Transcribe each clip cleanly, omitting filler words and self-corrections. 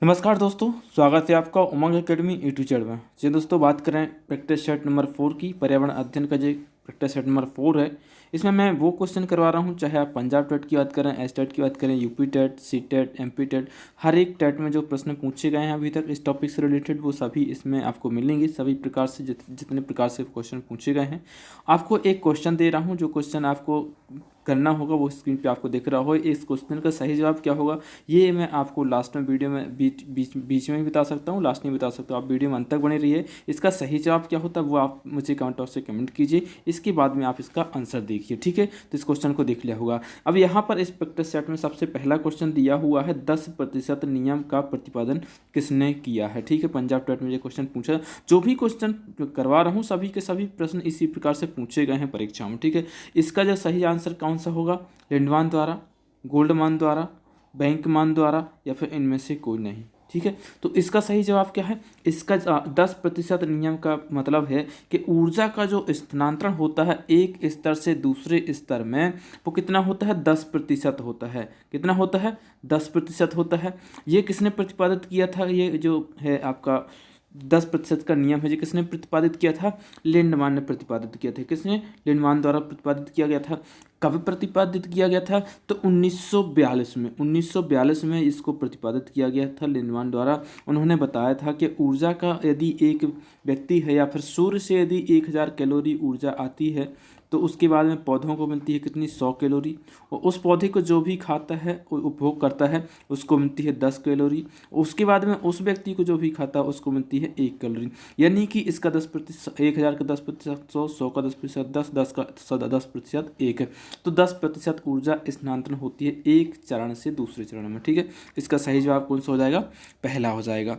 नमस्कार दोस्तों, स्वागत है आपका उमंग एकेडमी यूट्यूब में। जी दोस्तों, बात करें प्रैक्टिस सेट नंबर 4 की, पर्यावरण अध्ययन का जो प्रैक्टिस सेट नंबर 4 है, इसमें मैं वो क्वेश्चन करवा रहा हूँ, चाहे आप पंजाब टेट की बात करें, एस टेट की बात करें, UP TET, C TET, MP TET, हर एक टेट में जो प्रश्न पूछे गए हैं अभी तक इस टॉपिक से रिलेटेड, वो सभी इसमें आपको मिलेंगे। सभी प्रकार से जितने प्रकार से क्वेश्चन पूछे गए हैं, आपको एक क्वेश्चन दे रहा हूँ। जो क्वेश्चन आपको करना होगा वो स्क्रीन पे आपको दिख रहा हो। इस क्वेश्चन का सही जवाब क्या होगा ये मैं आपको लास्ट में वीडियो में बीच में भी बता सकता हूँ, लास्ट में बता सकता हूँ। आप वीडियो में अंत तक बने रहिए। इसका सही जवाब क्या होता है वो आप मुझे कमेंट बॉक्स से कमेंट कीजिए, इसके बाद में आप इसका आंसर देखिए, ठीक है। तो इस क्वेश्चन को देख लिया होगा। अब यहाँ पर इस प्रैक्टिस सेट में सबसे पहला क्वेश्चन दिया हुआ है, 10% नियम का प्रतिपादन किसने किया है, ठीक है। पंजाब टेट में ये क्वेश्चन पूछा, जो भी क्वेश्चन करवा रहा हूँ सभी के सभी प्रश्न इसी प्रकार से पूछे गए हैं परीक्षाओं में, ठीक है। इसका जो सही आंसर कौन सा होगा, लिंडमान द्वारा, गोल्डमान द्वारा, बैंकमान द्वारा, या फिर इनमें से कोई नहीं, ठीक है। तो इसका सही जवाब क्या है, इसका 10% नियम का मतलब है कि ऊर्जा का जो स्थानांतरण होता है एक स्तर से दूसरे स्तर में, वो कितना होता है, 10% होता है। कितना होता है, 10% होता है। ये किसने प्रतिपादित किया था, ये जो है आपका 10% का नियम है, जो किसने प्रतिपादित किया था, लिंडमान ने प्रतिपादित किया था। किसने, लिंडमान द्वारा प्रतिपादित किया गया था। कब प्रतिपादित किया गया था, तो 1942 में इसको प्रतिपादित किया गया था लिंडमान द्वारा। उन्होंने बताया था कि ऊर्जा का यदि एक व्यक्ति है या फिर सूर्य से यदि 1000 कैलोरी ऊर्जा आती है, तो उसके बाद में पौधों को मिलती है कितनी, 100 कैलोरी। और उस पौधे को जो भी खाता है उपभोग करता है उसको मिलती है 10 कैलोरी। उसके बाद में उस व्यक्ति को जो भी खाता है उसको मिलती है 1 कैलोरी। यानी कि इसका 10%, 1000 का 10%, 100 का 10%, 10 का 10% 1 है। तो 10% ऊर्जा स्थानांतरण होती है एक चरण से दूसरे चरण में, ठीक है। इसका सही जवाब कौन सा हो जाएगा, पहला हो जाएगा।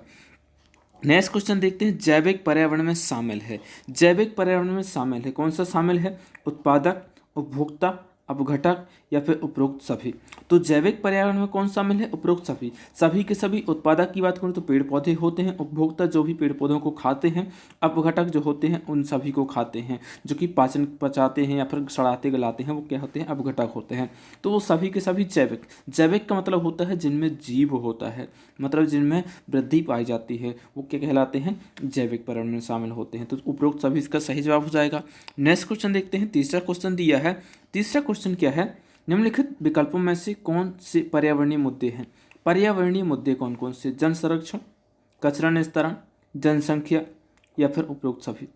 नेक्स्ट क्वेश्चन देखते हैं, जैविक पर्यावरण में शामिल है। जैविक पर्यावरण में शामिल है, कौन सा शामिल है, उत्पादक, उपभोक्ता, अपघटक, या फिर उपरोक्त सभी। तो जैविक पर्यावरण में कौन शामिल है, उपरोक्त सभी। सभी के सभी, उत्पादक की बात करूँ तो पेड़ पौधे होते हैं, उपभोक्ता जो भी पेड़ पौधों को खाते हैं, अपघटक जो होते हैं उन सभी को खाते हैं, जो कि पाचन पचाते हैं या फिर सड़ाते गलाते हैं, वो क्या होते हैं, अपघटक होते हैं। तो वो सभी के सभी जैविक। जैविक का मतलब होता है जिनमें जीव होता है, मतलब जिनमें वृद्धि पाई जाती है, वो क्या कहलाते हैं, जैविक पर्यावरण में शामिल होते हैं। तो उपरोक्त सभी इसका सही जवाब हो जाएगा। नेक्स्ट क्वेश्चन देखते हैं, तीसरा क्वेश्चन दिया है। तीसरा क्वेश्चन क्या है, निम्नलिखित विकल्पों में से कौन से पर्यावरणीय मुद्दे हैं। पर्यावरणीय मुद्दे कौन कौन से, जन संरक्षण, कचरा निस्तारण, जनसंख्या, या फिर उपरोक्त सभी।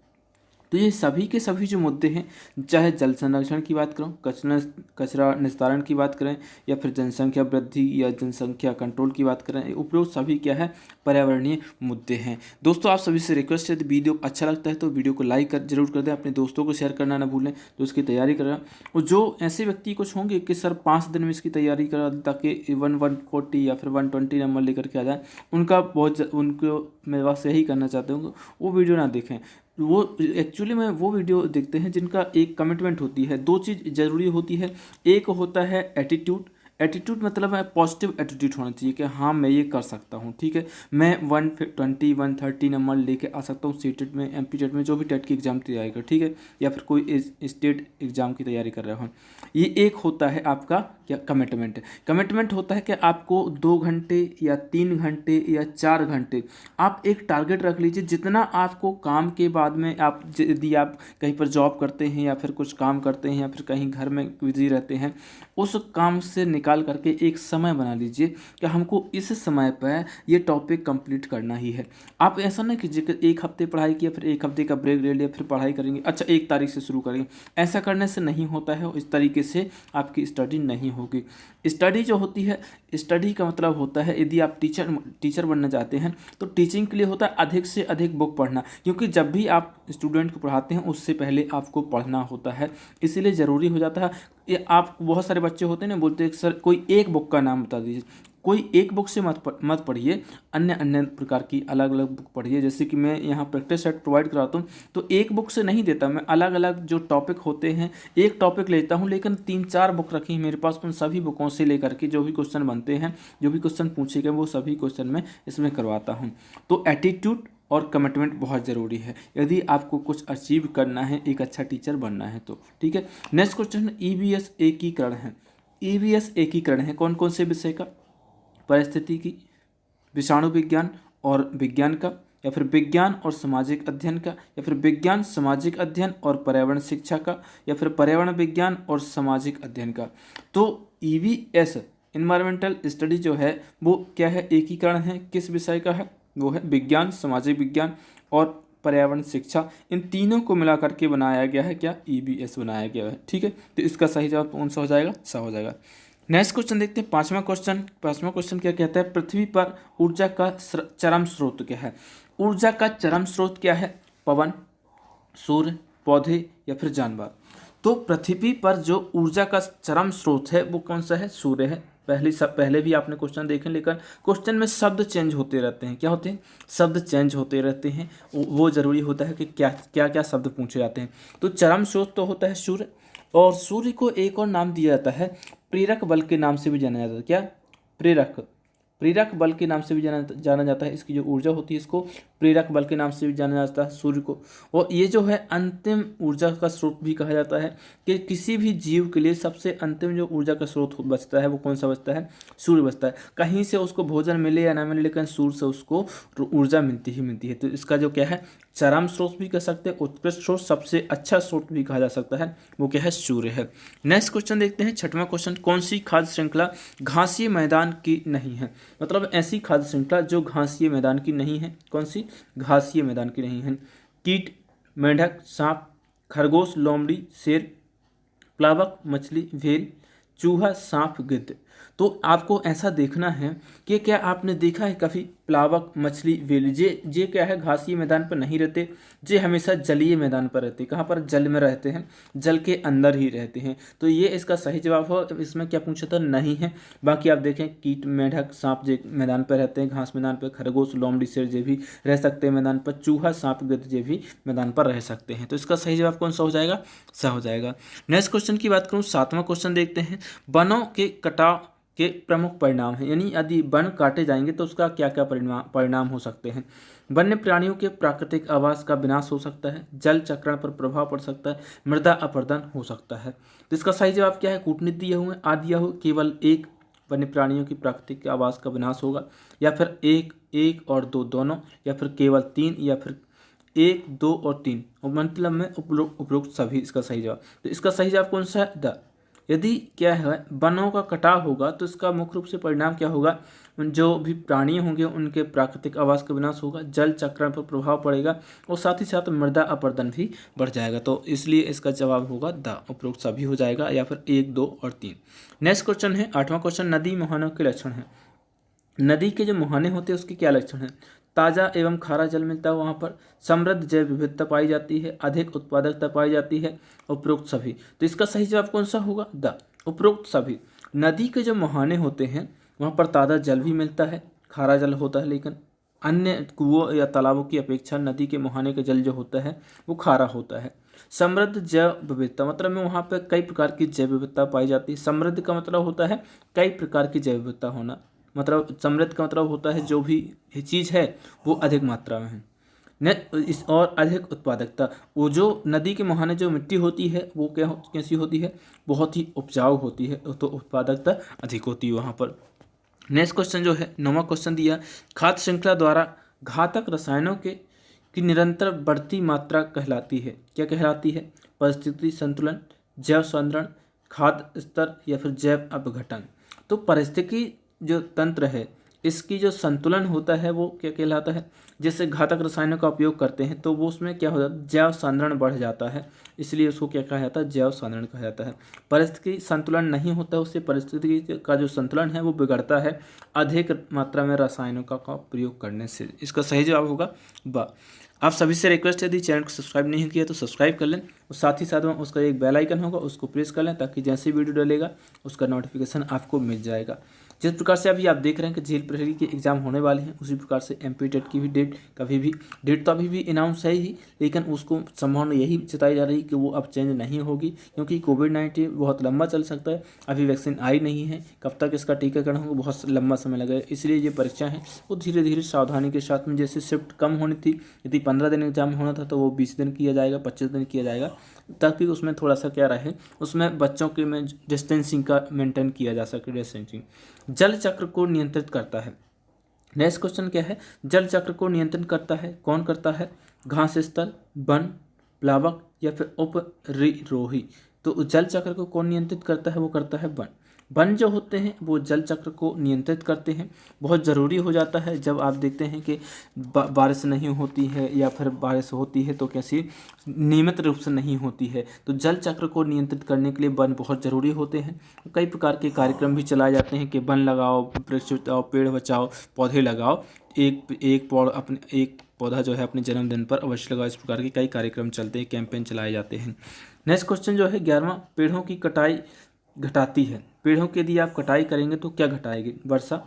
तो ये सभी के सभी जो मुद्दे हैं, चाहे जल संरक्षण की बात करूँ, कचरा निस्तारण की बात करें, या फिर जनसंख्या वृद्धि या जनसंख्या कंट्रोल की बात करें, उपरोक्त सभी क्या है, पर्यावरणीय मुद्दे हैं। दोस्तों, आप सभी से रिक्वेस्ट है, वीडियो अच्छा लगता है तो वीडियो को लाइक जरूर कर दें, अपने दोस्तों को शेयर करना ना भूलें तो उसकी तैयारी करें। और जो ऐसे व्यक्ति कुछ होंगे कि सर 5 दिन में इसकी तैयारी करा ताकि 140 या फिर 120 नंबर लेकर के आ जाए, उनको मैं बस यही करना चाहता हूँ, वो वीडियो ना देखें। वो एक्चुअली में वो वीडियो देखते हैं जिनका एक कमिटमेंट होती है। दो चीज़ ज़रूरी होती है, एक होता है एटीट्यूड। एटीट्यूड मतलब है पॉजिटिव एटीट्यूड होना चाहिए कि हाँ मैं ये कर सकता हूँ, ठीक है, मैं 120 130 नंबर लेके आ सकता हूँ सी टेट में, एम पी टेट में, जो भी टेट की एग्ज़ाम तैयारी कर, ठीक है, या फिर कोई स्टेट एग्ज़ाम की तैयारी कर रहे हो। ये एक होता है आपका क्या, कमिटमेंट। कमिटमेंट होता है कि आपको 2 घंटे या 3 घंटे या 4 घंटे आप एक टारगेट रख लीजिए, जितना आपको काम के बाद में आप यदि आप कहीं पर जॉब करते हैं या फिर कुछ काम करते हैं या फिर कहीं घर में बिजी रहते हैं, उस काम से निकाल करके एक समय बना लीजिए कि हमको इस समय पर ये टॉपिक कंप्लीट करना ही है। आप ऐसा ना कीजिए कि एक हफ्ते पढ़ाई किया फिर एक हफ्ते का ब्रेक ले लिया फिर पढ़ाई करेंगे, अच्छा 1 तारीख से शुरू करेंगे। ऐसा करने से नहीं होता है, इस तरीके से आपकी स्टडी नहीं होगी। स्टडी जो होती है, स्टडी का मतलब होता है यदि आप टीचर बनना चाहते हैं तो टीचिंग के लिए होता है अधिक से अधिक बुक पढ़ना, क्योंकि जब भी आप स्टूडेंट को पढ़ाते हैं उससे पहले आपको पढ़ना होता है, इसीलिए ज़रूरी हो जाता है। ये आप बहुत सारे बच्चे होते हैं ना, बोलते हैं सर कोई एक बुक का नाम बता दीजिए। कोई एक बुक से मत पढ़िए, अन्य अन्य प्रकार की अलग अलग बुक पढ़िए। जैसे कि मैं यहाँ प्रैक्टिस सेट प्रोवाइड कराता हूँ तो एक बुक से नहीं देता, मैं अलग अलग जो टॉपिक होते हैं एक टॉपिक लेता हूँ, लेकिन 3-4 बुक रखी हैं मेरे पास, उन सभी बुकों से लेकर के जो भी क्वेश्चन बनते हैं, जो भी क्वेश्चन पूछे गए वो सभी क्वेश्चन मैं इसमें करवाता हूँ। तो एटीट्यूड और कमिटमेंट बहुत ज़रूरी है यदि आपको कुछ अचीव करना है, एक अच्छा टीचर बनना है तो, ठीक है। नेक्स्ट क्वेश्चन, ईवीएस एकीकरण है। ईवीएस एकीकरण है कौन कौन से विषय का, परिस्थितिकी, विषाणु विज्ञान और विज्ञान का, या फिर विज्ञान और सामाजिक अध्ययन का, या फिर विज्ञान सामाजिक अध्ययन और पर्यावरण शिक्षा का, या फिर पर्यावरण विज्ञान और सामाजिक अध्ययन का। तो EVS इन्वायरमेंटल स्टडी जो है वो क्या है, एकीकरण है किस विषय का है, वो है विज्ञान, सामाजिक विज्ञान और पर्यावरण शिक्षा। इन तीनों को मिला करके बनाया गया है क्या, EVS बनाया गया है। ठीक है, तो इसका सही जवाब कौन सा हो जाएगा, सा हो जाएगा। नेक्स्ट क्वेश्चन देखते हैं, पांचवा क्वेश्चन क्या कहता है, पृथ्वी पर ऊर्जा का चरम स्रोत क्या है। ऊर्जा का चरम स्रोत क्या है, पवन, सूर्य, पौधे या फिर जानवर। तो पृथ्वी पर जो ऊर्जा का चरम स्रोत है वो कौन सा है, सूर्य है। पहले भी आपने क्वेश्चन देखे, लेकिन क्वेश्चन में शब्द चेंज होते रहते हैं। क्या होते हैं, शब्द चेंज होते रहते हैं। वो जरूरी होता है कि क्या क्या शब्द पूछे जाते हैं। तो चरम स्रोत तो होता है सूर्य, और सूर्य को एक और नाम दिया जाता है, प्रेरक बल के नाम से भी जाना जाता है। क्या, प्रेरक बल के नाम से भी जाना जाता है। इसकी जो ऊर्जा होती है इसको प्रेरक बल के नाम से भी जाना जाता है सूर्य को। और ये जो है अंतिम ऊर्जा का स्रोत भी कहा जाता है कि किसी भी जीव के लिए सबसे अंतिम जो ऊर्जा का स्रोत बचता है वो कौन सा बचता है, सूर्य बचता है। कहीं से उसको भोजन मिले या ना मिले, लेकिन सूर्य से उसको ऊर्जा मिलती ही मिलती है। तो इसका जो क्या है, चरम स्रोत भी कह सकते हैं, उत्कृष्ट स्रोत, सबसे अच्छा स्रोत भी कहा जा सकता है, वो क्या है, सूर्य है। नेक्स्ट क्वेश्चन देखते हैं, छठवां क्वेश्चन, कौन सी खाद्य श्रृंखला घासीय मैदान की नहीं है। मतलब ऐसी खाद्य श्रृंखला जो घासीय मैदान की नहीं है, कौन सी, घासीय मैदान की नहीं है। कीट, मेंढक, सांप, खरगोश, लोमड़ी, शेर, प्लावक, मछली, व्हेल, चूहा, सांप, गिद्ध। तो आपको ऐसा देखना है कि क्या आपने देखा है कभी प्लावक, मछली, व्हेल, जे क्या है, घासीय मैदान पर नहीं रहते, जे हमेशा जलीय मैदान पर रहते हैं। कहाँ पर, जल में रहते हैं, जल के अंदर ही रहते हैं। तो ये इसका सही जवाब हो। इसमें क्या पूछा था, नहीं है। बाकी आप देखें, कीट, मेंढक, सांप जे मैदान पर रहते हैं, घास मैदान पर, खरगोश, लोमड़ी, शेर जे भी रह सकते हैं मैदान पर, चूहा, सांप, गिद्ध जे भी मैदान पर रह सकते हैं। तो इसका सही जवाब कौन सा हो जाएगा, सा हो जाएगा। नेक्स्ट क्वेश्चन की बात करूँ, सातवां क्वेश्चन देखते हैं, वनों के कटाव के प्रमुख परिणाम हैं। यानी यदि वन काटे जाएंगे तो उसका क्या क्या परिणाम हो सकते हैं। वन्य प्राणियों के प्राकृतिक आवास का विनाश हो सकता है, जल चक्रण पर प्रभाव पड़ सकता है, मृदा अपरदन हो सकता है। तो इसका सही जवाब क्या है, कूटनीति दिए हुए, आदि हो, केवल एक वन्य प्राणियों की प्राकृतिक आवास का विनाश होगा, या फिर एक और दो दोनों, या फिर केवल तीन, या फिर 1, 2 और 3, और मतलब में उपरोक्त सभी इसका सही जवाब। तो इसका सही जवाब कौन सा है, द। यदि क्या है, वनों का कटाव होगा तो इसका मुख्य रूप से परिणाम क्या होगा, जो भी प्राणी होंगे उनके प्राकृतिक आवास का विनाश होगा, जल चक्रण पर प्रभाव पड़ेगा, और साथ ही साथ मृदा अपरदन भी बढ़ जाएगा। तो इसलिए इसका जवाब होगा द, उपरोक्त सभी हो जाएगा, या फिर 1, 2 और 3। नेक्स्ट क्वेश्चन है, आठवां क्वेश्चन, नदी मुहानों के लक्षण है। नदी के जो मुहाने होते हैं उसके क्या लक्षण हैं। ताज़ा एवं खारा जल मिलता है वहाँ पर, समृद्ध जैव विविधता पाई जाती है, अधिक उत्पादकता पाई जाती है, उपरोक्त सभी। तो इसका सही जवाब कौन सा होगा, द, उपरोक्त सभी। नदी के जो मुहाने होते हैं वहाँ पर ताज़ा जल भी मिलता है, खारा जल होता है, लेकिन अन्य कुओं या तालाबों की अपेक्षा नदी के मुहाने का जल जो होता है वो खारा होता है। समृद्ध जैव विविधता, मतलब में वहाँ पर कई प्रकार की जैव विविधता पाई जाती है। समृद्ध का मतलब होता है कई प्रकार की जैव विविधता होना, मतलब समृद्ध का मतलब होता है जो भी चीज़ है वो अधिक मात्रा में है। और अधिक उत्पादकता, वो जो नदी के मुहाने जो मिट्टी होती है वो कैसी होती है, बहुत ही उपजाऊ होती है, तो उत्पादकता अधिक होती है वहाँ पर। नेक्स्ट क्वेश्चन जो है, 9वां क्वेश्चन दिया, खाद्य श्रृंखला द्वारा घातक रसायनों की निरंतर बढ़ती मात्रा कहलाती है। क्या कहलाती है, परिस्थिति संतुलन, जैव सांद्रण, खाद्य स्तर, या फिर जैव अपघटन। तो परिस्थिति जो तंत्र है इसकी जो संतुलन होता है वो क्या कहलाता है। जैसे घातक रसायनों का उपयोग करते हैं तो वो उसमें क्या हो जाता है, जैव सांद्रण बढ़ जाता है, इसलिए उसको क्या कहा जाता है, जैव सांद्रण कहा जाता है। परिस्थिति संतुलन नहीं होता, उससे परिस्थिति का जो संतुलन है वो बिगड़ता है अधिक मात्रा में रसायनों का प्रयोग करने से। इसका सही जवाब होगा ब। आप सभी से रिक्वेस्ट है, यदि चैनल को सब्सक्राइब नहीं किया तो सब्सक्राइब कर लें, और साथ ही साथ में उसका एक बेल आइकन होगा उसको प्रेस कर लें, ताकि जैसे वीडियो डलेगा उसका नोटिफिकेशन आपको मिल जाएगा। जिस प्रकार से अभी आप देख रहे हैं कि जेल प्रहरी के एग्जाम होने वाले हैं, उसी प्रकार से MP टेट की भी डेट तो अभी भी अनाउंस है ही, लेकिन उसको संभावना यही जताई जा रही कि वो अब चेंज नहीं होगी, क्योंकि कोविड-19 बहुत लंबा चल सकता है। अभी वैक्सीन आई नहीं है, कब तक इसका टीकाकरण होगा बहुत लंबा समय लगेगा, इसलिए ये परीक्षा है वो धीरे धीरे सावधानी के साथ में, जैसे शिफ्ट कम होनी थी, यदि 15 दिन एग्जाम होना था तो वो 20 दिन किया जाएगा, 25 दिन किया जाएगा, ताकि उसमें थोड़ा सा क्या रहे, उसमें बच्चों के में डिस्टेंसिंग का मेंटेन किया जा सके। डिस्टेंसिंग जल चक्र को नियंत्रित करता है। नेक्स्ट क्वेश्चन क्या है, जल चक्र को नियंत्रण करता है, कौन करता है? घास स्थल, वन, प्लावक या फिर उपरिरोही। तो जल चक्र को कौन नियंत्रित करता है? वो करता है वन। वन जो होते हैं वो जल चक्र को नियंत्रित करते हैं। बहुत ज़रूरी हो जाता है जब आप देखते हैं कि बारिश नहीं होती है या फिर बारिश होती है तो कैसी नियमित रूप से नहीं होती है, तो जल चक्र को नियंत्रित करने के लिए वन बहुत ज़रूरी होते हैं। कई प्रकार के कार्यक्रम भी चलाए जाते हैं कि वन लगाओ, वृक्ष बचाओ, पेड़ बचाओ, पौधे लगाओ, एक पौधा जो है अपने जन्मदिन पर अवश्य लगाओ। इस प्रकार के कई कार्यक्रम चलते हैं, कैंपेन चलाए जाते हैं। नेक्स्ट क्वेश्चन जो है 11वां, पेड़ों की कटाई घटाती है। पेड़ों की यदि आप कटाई करेंगे तो क्या घटाएगी? वर्षा,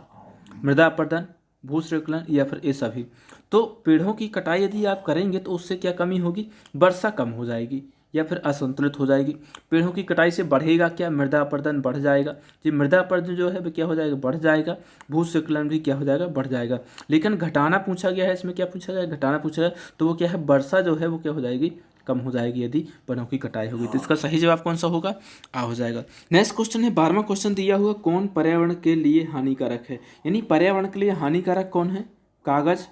मृदा अपरदन, भूस्खलन या फिर ये सभी। तो पेड़ों की कटाई यदि आप करेंगे तो उससे क्या कमी होगी? वर्षा कम हो जाएगी या फिर असंतुलित हो जाएगी। पेड़ों की कटाई से बढ़ेगा क्या? मृदा अपरदन बढ़ जाएगा। जी, मृदा अपरदन जो है वो क्या हो जाएगा? बढ़ जाएगा। भूस्खलन भी क्या हो जाएगा? बढ़ जाएगा। लेकिन घटाना पूछा गया है, इसमें क्या पूछा गया है? घटाना पूछा गया, तो वो क्या है? वर्षा जो है वो क्या हो जाएगी? कम हो जाएगी यदि वनों की कटाई होगी। तो इसका सही जवाब कौन सा होगा? आ हो जाएगा। नेक्स्ट क्वेश्चन है 12वां क्वेश्चन दिया हुआ, कौन पर्यावरण के लिए हानिकारक है? यानी पर्यावरण के लिए हानिकारक कौन है? कागज,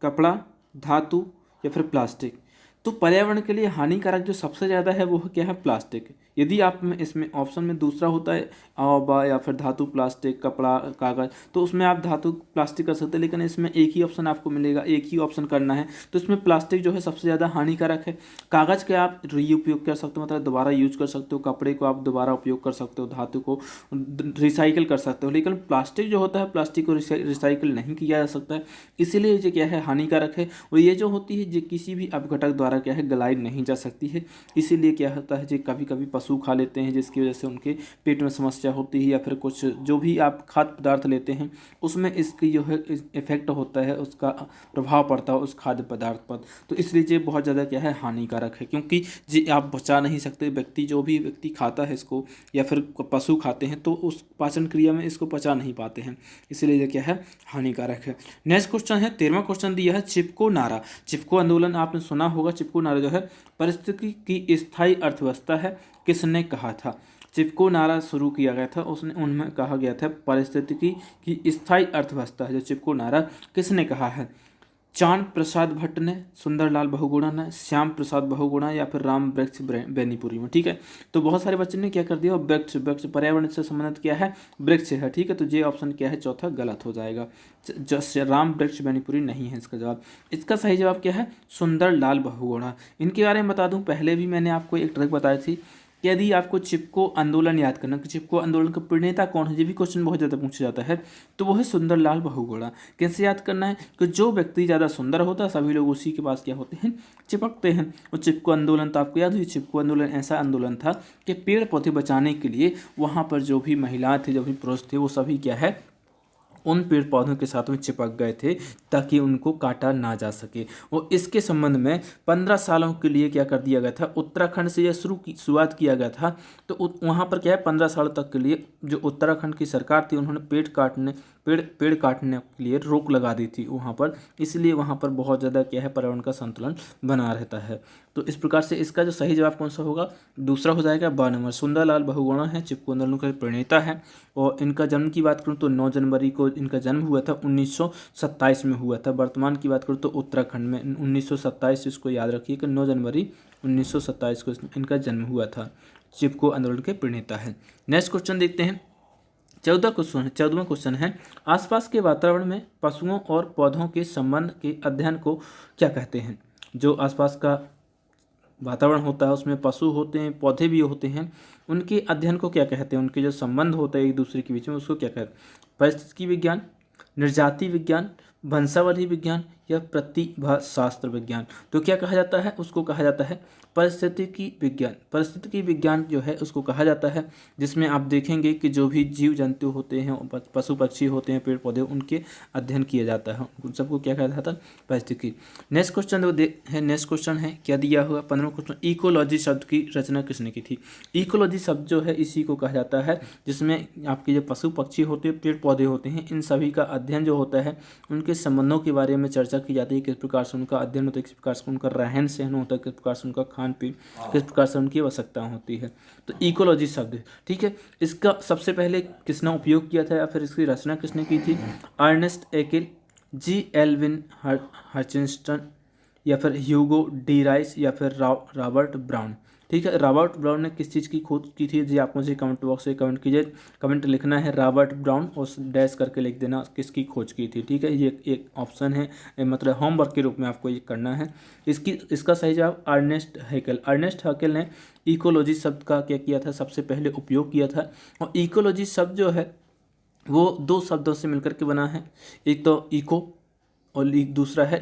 कपड़ा, धातु या फिर प्लास्टिक। तो पर्यावरण के लिए हानिकारक जो सबसे ज़्यादा है वो क्या है? प्लास्टिक। यदि आप में इसमें ऑप्शन में दूसरा होता है बा या फिर धातु, प्लास्टिक, कपड़ा, कागज, तो उसमें आप धातु, प्लास्टिक कर सकते हैं, लेकिन इसमें एक ही ऑप्शन आपको मिलेगा, एक ही ऑप्शन करना है। तो इसमें प्लास्टिक जो है सबसे ज़्यादा हानिकारक है। कागज़ के आप रीउपयोग कर सकते हो, मतलब दोबारा यूज कर सकते हो। कपड़े को आप दोबारा उपयोग कर सकते हो। धातु को रिसाइकिल कर सकते हो। लेकिन प्लास्टिक जो होता है, प्लास्टिक को रिसाइकिल नहीं किया जा सकता है, इसीलिए ये क्या है? हानिकारक है। और ये जो होती है ये किसी भी अपघटक द्वारा क्या है? गलाई नहीं जा सकती है। इसीलिए क्या होता है, जो कभी कभी पशु खा लेते हैं, जिसकी वजह से उनके पेट में समस्या होती है, या फिर कुछ जो भी आप खाद्य पदार्थ लेते हैं उसमें इसकी जो है इफेक्ट होता है, उसका प्रभाव पड़ता है उस खाद्य पदार्थ पर। तो इसलिए ये बहुत ज़्यादा क्या है? हानिकारक है, क्योंकि ये आप बचा नहीं सकते। जो भी व्यक्ति खाता है इसको या फिर पशु खाते हैं तो उस पाचन क्रिया में इसको पचा नहीं पाते हैं, इसलिए ये क्या है? हानिकारक है। नेक्स्ट क्वेश्चन है 13वां क्वेश्चन दिया है, चिपको नारा। चिपको आंदोलन आपने सुना होगा। चिपको नारा जो है परिस्थिति की स्थायी अर्थव्यवस्था है, किसने कहा था? चिपको नारा शुरू किया गया था, उनमें कहा गया था परिस्थिति की स्थायी अर्थव्यवस्था है। जो चिपको नारा किसने कहा है? चांद प्रसाद भट्ट ने, सुंदरलाल बहुगुणा ने, श्याम प्रसाद बहुगुणा या फिर राम वृक्ष बेनीपुरी में। ठीक है, तो बहुत सारे बच्चों ने क्या कर दिया? वृक्ष, वृक्ष पर्यावरण से संबंधित क्या है? वृक्ष है। ठीक है, तो ये ऑप्शन क्या है? चौथा गलत हो जाएगा। राम वृक्ष बेनीपुरी नहीं है इसका जवाब। इसका सही जवाब क्या है? सुंदरलाल बहुगुणा। इनके बारे में बता दूं, पहले भी मैंने आपको एक ट्रिक बताई थी कि यदि आपको चिपको आंदोलन याद करना कि चिपको आंदोलन का प्रणेता कौन है, ये भी क्वेश्चन बहुत ज़्यादा पूछा जाता है, तो वो है सुंदरलाल बहुगुणा। कैसे याद करना है? कि जो व्यक्ति ज़्यादा सुंदर होता है सभी लोग उसी के पास क्या होते हैं? चिपकते हैं। और चिपको आंदोलन तो आपको याद हुई, चिपको आंदोलन ऐसा आंदोलन था कि पेड़ पौधे बचाने के लिए वहाँ पर जो भी महिलाएं थे, जो भी पुरुष थे, वो सभी क्या है? उन पेड़ पौधों के साथ में चिपक गए थे ताकि उनको काटा ना जा सके। और इसके संबंध में 15 सालों के लिए क्या कर दिया गया था? उत्तराखंड से यह शुरुआत किया गया था। तो वहाँ पर क्या है? 15 साल तक के लिए जो उत्तराखंड की सरकार थी उन्होंने पेड़ काटने के लिए रोक लगा दी थी वहाँ पर। इसलिए वहाँ पर बहुत ज़्यादा क्या है? पर्यावरण का संतुलन बना रहता है। तो इस प्रकार से इसका जो सही जवाब कौन सा होगा? दूसरा हो जाएगा 12 नंबर। सुंदरलाल बहुगुणा है, चिपको आंदोलन का प्रणेता है। और इनका जन्म की बात करूँ तो 9 जनवरी को इनका जन्म हुआ था, 1927 में हुआ था। वर्तमान की बात करूँ तो उत्तराखंड में 1927, इसको याद रखिए कि 9 जनवरी 1927 को इनका जन्म हुआ था। चिपको आंदोलन के प्रणेता है। नेक्स्ट क्वेश्चन देखते हैं। 14वां क्वेश्चन है, आसपास के वातावरण में पशुओं और पौधों के संबंध के अध्ययन को क्या कहते हैं? जो आसपास का वातावरण होता है उसमें पशु होते हैं, पौधे भी होते हैं, उनके अध्ययन को क्या कहते हैं? उनके जो संबंध होता है एक दूसरे के बीच में, उसको क्या कहते हैं? पारिस्थितिकी विज्ञान, निर्जाति विज्ञान, वंशावली विज्ञान या प्रतिभा शास्त्र विज्ञान। तो क्या कहा जाता है? उसको कहा जाता है पारिस्थितिकी विज्ञान। पारिस्थितिकी विज्ञान जो है उसको कहा जाता है, जिसमें आप देखेंगे कि जो भी जीव जंतु होते हैं, पशु पक्षी होते हैं, पेड़ पौधे, उनके अध्ययन किया जाता है। उन सबको क्या कहा जाता है? पारिस्थितिकी। नेक्स्ट क्वेश्चन है क्या दिया हुआ? 15वां क्वेश्चन, इकोलॉजी शब्द की रचना किसने की थी? इकोलॉजी शब्द जो है इसी को कहा जाता है जिसमें आपके जो पशु पक्षी होते हैं, पेड़ पौधे होते हैं, इन सभी का अध्ययन जो होता है, उनके संबंधों के बारे में चर्चा की जाती है। किस प्रकार से उनका अध्ययन होता है, किस प्रकार से उनका रहन सहन होता है, किस प्रकार से उनका खान पीन, किस प्रकार से उनकी आवश्यकता होती है। तो इकोलॉजी शब्द, ठीक है, इसका सबसे पहले किसने उपयोग किया था या फिर इसकी रचना किसने की थी? अर्नेस्ट हैकेल, जी एल्विन हचिंस्टन या फिर ह्यूगो डी राइस या फिर रॉबर्ट ब्राउन। ठीक है, रॉबर्ट ब्राउन ने किस चीज़ की खोज की थी जी, आप मुझे कमेंट बॉक्स में कमेंट कीजिए। कमेंट लिखना है रॉबर्ट ब्राउन और डैश करके लिख देना किसकी खोज की थी। ठीक है, ये एक ऑप्शन है, मतलब होमवर्क के रूप में आपको ये करना है। इसका सही जवाब अर्नेस्ट हैकेल। अर्नेस्ट हैकेल ने इकोलॉजी शब्द का क्या किया था, सबसे पहले उपयोग किया था। और इकोलॉजी शब्द जो है वो दो शब्दों से मिलकर के बना है, एक तो इको और एक दूसरा है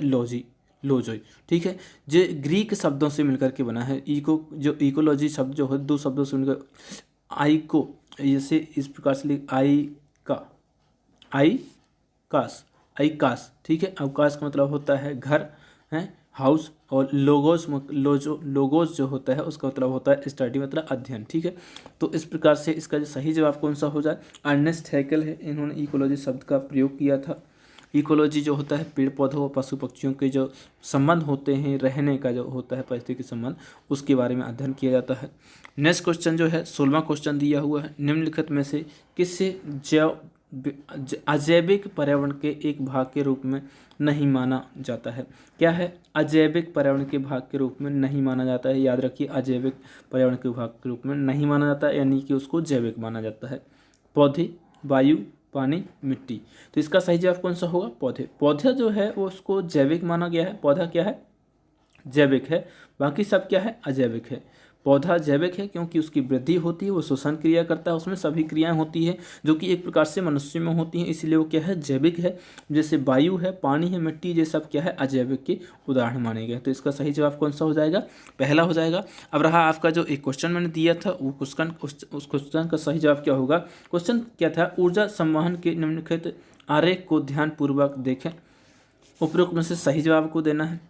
लोजोई। ठीक है, जो ग्रीक शब्दों से मिलकर के बना है। जो इकोलॉजी शब्द जो है दो शब्दों से मिलकर आइको, जैसे इस प्रकार से लिख आईकास। ठीक है, अवकाश का मतलब होता है घर है, हाउस। और लोगोस जो होता है उसका मतलब होता है स्टडी, मतलब अध्ययन। ठीक है, तो इस प्रकार से इसका जो सही जवाब कौन सा हो जाए, अर्नेस्ट हैकेल है, इन्होंने इकोलॉजी शब्द का प्रयोग किया था। इकोलॉजी जो होता है पेड़ पौधों और पशु पक्षियों के जो संबंध होते हैं, रहने का जो होता है परिस्थिति संबंध, उसके बारे में अध्ययन किया जाता है। नेक्स्ट क्वेश्चन जो है 16वां क्वेश्चन दिया हुआ है, निम्नलिखित में से किससे अजैविक पर्यावरण के एक भाग के रूप में नहीं माना जाता है। क्या है, अजैविक पर्यावरण के भाग के रूप में नहीं माना जाता है। याद रखिए, अजैविक पर्यावरण के भाग के रूप में नहीं माना जाता है, यानी कि उसको जैविक माना जाता है। पौधे, वायु, पानी, मिट्टी। तो इसका सही जवाब कौन सा होगा, पौधा जो है वो उसको जैविक माना गया है। पौधा क्या है, जैविक है, बाकी सब क्या है, अजैविक है। पौधा जैविक है क्योंकि उसकी वृद्धि होती है, वो श्वसन क्रिया करता है, उसमें सभी क्रियाएं होती है जो कि एक प्रकार से मनुष्य में होती हैं, इसलिए वो क्या है, जैविक है। जैसे वायु है, पानी है, मिट्टी, ये सब क्या है, अजैविक के उदाहरण माने गए। तो इसका सही जवाब कौन सा हो जाएगा, पहला हो जाएगा। अब रहा आपका जो एक क्वेश्चन मैंने दिया था, वो क्वेश्चन उस क्वेश्चन का सही जवाब क्या होगा। क्वेश्चन क्या था, ऊर्जा संवहन के निम्नलिखित आरेख को ध्यानपूर्वक देखें। उपरोक्त में से सही जवाब को देना है।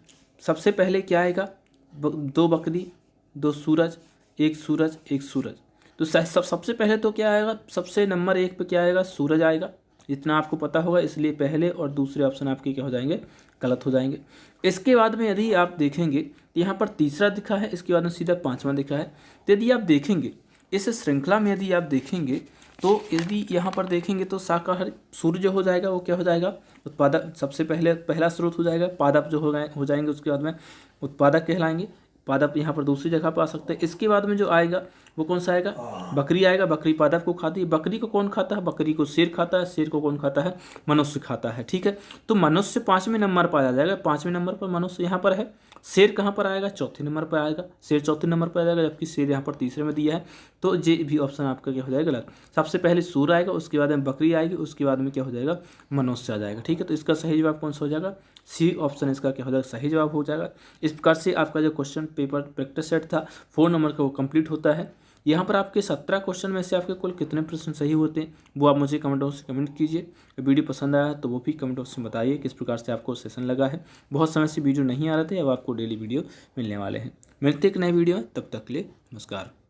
सबसे पहले क्या आएगा, दो बकरी, दो सूरज, एक सूरज, एक सूरज। तो सबसे पहले तो क्या आएगा, सबसे नंबर 1 पे क्या आएगा, सूरज आएगा। इतना आपको पता होगा, इसलिए पहले और दूसरे ऑप्शन आपके क्या हो जाएंगे, गलत हो जाएंगे। इसके बाद में यदि आप देखेंगे यहाँ पर तीसरा दिखा है, इसके बाद में सीधा 5वां दिखा है। तो यदि आप देखेंगे इस श्रृंखला में, यदि आप देखेंगे तो यदि यहाँ पर देखेंगे तो शाकाहारी सूर्य जो हो जाएगा वो क्या हो जाएगा, उत्पादक। सबसे पहला स्रोत हो जाएगा। पादप जो हो जाएंगे, उसके बाद में उत्पादक कहलाएंगे। पादप यहाँ पर दूसरी जगह पर आ सकते हैं। इसके बाद में जो आएगा वो कौन सा आएगा, बकरी आएगा। बकरी पादप को खाती है। बकरी को कौन खाता है, बकरी को शेर खाता है। शेर को कौन खाता है, मनुष्य खाता है। ठीक है, तो मनुष्य 5वें नंबर पर आ जाएगा। 5वें नंबर पर मनुष्य यहाँ पर है। शेर कहाँ पर आएगा, चौथे नंबर पर आएगा। शेर चौथे नंबर पर आ जाएगा, जबकि शेर यहाँ पर तीसरे में दिया है। तो ये भी ऑप्शन आपका क्या हो जाएगा, गलत। सबसे पहले सूर आएगा, उसके बाद में बकरी आएगी, उसके बाद में क्या हो जाएगा, मनुष्य आ जाएगा। ठीक है, तो इसका सही जवाब कौन सा हो जाएगा, सी ऑप्शन इसका क्या हो जाएगा, सही जवाब हो जाएगा। इस प्रकार से आपका जो क्वेश्चन पेपर प्रैक्टिस सेट था 4 नंबर का वो कंप्लीट होता है। यहाँ पर आपके 17 क्वेश्चन में से आपके कुल कितने प्रश्न सही होते हैं वो आप मुझे कमेंट बॉक्स में कमेंट कीजिए। वीडियो पसंद आया तो वो भी कमेंट बॉक्स में बताइए किस प्रकार से आपको सेशन लगा है। बहुत समय से वीडियो नहीं आ रहे थे, अब आपको डेली वीडियो मिलने वाले हैं। मिलते एक नए वीडियो में, तब तक के लिए नमस्कार।